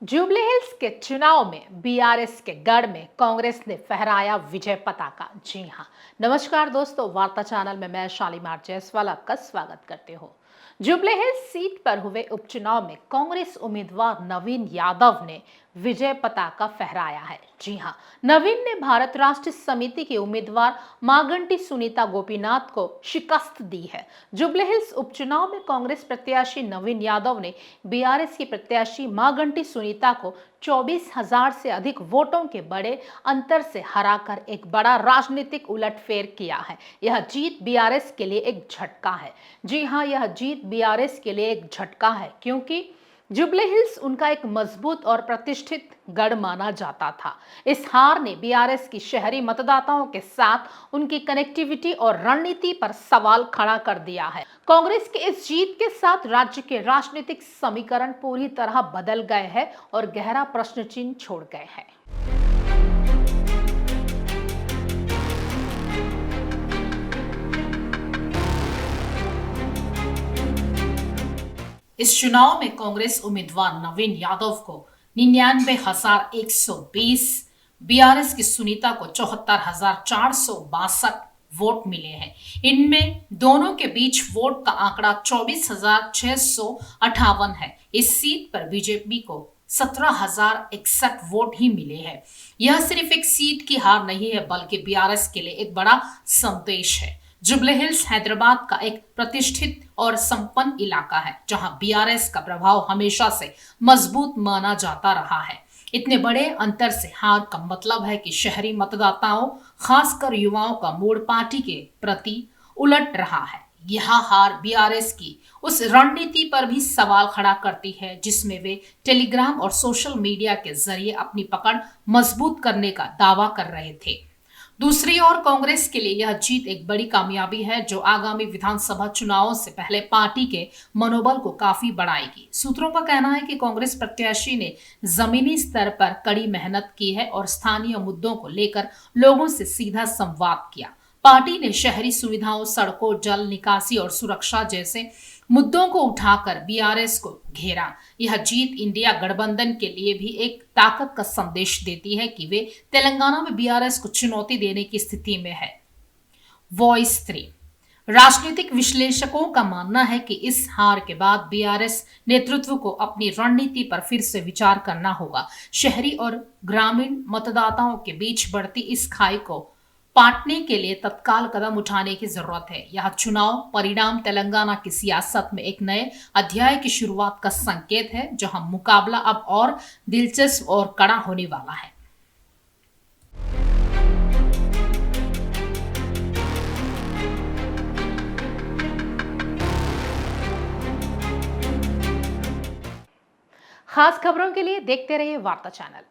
Jubilee hills के चुनाव में बीआरएस के गढ़ में कांग्रेस ने फहराया विजय पताका। जी हां, नमस्कार दोस्तों, वार्ता चैनल में मैं शालीमार जायसवाल आपका स्वागत करती हूं। जुबली हिल्स सीट पर हुए उपचुनाव में कांग्रेस उम्मीदवार नवीन यादव ने विजय पताका फहराया है। जी हां, नवीन ने भारत राष्ट्र समिति के उम्मीदवार मागंटी सुनीता गोपीनाथ को शिकस्त दी है। जुबली हिल्स उपचुनाव में कांग्रेस प्रत्याशी नवीन यादव ने बीआरएस की प्रत्याशी मागंटी सुनीता को 24,000 से अधिक वोटों के बड़े अंतर से हराकर एक बड़ा राजनीतिक उलटफेर किया है। यह जीत बीआरएस के लिए एक झटका है। जी हां, यह जीत बीआरएस के लिए एक झटका है क्योंकि जुबली हिल्स उनका एक मजबूत और प्रतिष्ठित गढ़ माना जाता था। इस हार ने बीआरएस की शहरी मतदाताओं के साथ उनकी कनेक्टिविटी और रणनीति पर सवाल खड़ा कर दिया है। कांग्रेस के इस जीत के साथ राज्य के राजनीतिक समीकरण पूरी तरह बदल गए हैं और गहरा प्रश्न चिन्ह छोड़ गए हैं। इस चुनाव में कांग्रेस उम्मीदवार नवीन यादव को 99,120, बीआरएस की सुनीता को 74,462 वोट मिले हैं। इनमें दोनों के बीच वोट का आंकड़ा 24,658 है। इस सीट पर बीजेपी को 17,061 वोट ही मिले हैं। यह सिर्फ एक सीट की हार नहीं है, बल्कि बीआरएस के लिए एक बड़ा संदेश है। जुबली हिल्स हैदराबाद का एक प्रतिष्ठित और संपन्न इलाका है, जहां बीआरएस का प्रभाव हमेशा से मजबूत माना जाता रहा है। इतने बड़े अंतर से हार का मतलब है कि शहरी मतदाताओं, खासकर युवाओं का मूड पार्टी के प्रति उलट रहा है। यह हार बीआरएस की उस रणनीति पर भी सवाल खड़ा करती है जिसमें वे टेलीग्राम और सोशल मीडिया के जरिए अपनी पकड़ मजबूत करने का दावा कर रहे थे। दूसरी ओर कांग्रेस के लिए यह जीत एक बड़ी कामयाबी है, जो आगामी विधानसभा चुनावों से पहले पार्टी के मनोबल को काफी बढ़ाएगी। सूत्रों का कहना है कि कांग्रेस प्रत्याशी ने जमीनी स्तर पर कड़ी मेहनत की है और स्थानीय मुद्दों को लेकर लोगों से सीधा संवाद किया। पार्टी ने शहरी सुविधाओं, सड़कों, जल निकासी और सुरक्षा जैसे मुद्दों को उठाकर बीआरएस को घेरा। यह जीत इंडिया गठबंधन के लिए भी एक ताकत का संदेश देती है कि वे तेलंगाना में बीआरएस को चुनौती देने की स्थिति में है। वॉइस 3 राजनीतिक विश्लेषकों का मानना है कि इस हार के बाद बीआरएस नेतृत्व को अपनी रणनीति पर फिर से विचार करना होगा। शहरी और ग्रामीण मतदाताओं के बीच बढ़ती इस खाई को पाटने के लिए तत्काल कदम उठाने की जरूरत है। यह चुनाव परिणाम तेलंगाना की सियासत में एक नए अध्याय की शुरुआत का संकेत है, जहां मुकाबला अब और दिलचस्प और कड़ा होने वाला है। खास खबरों के लिए देखते रहिए वार्ता चैनल।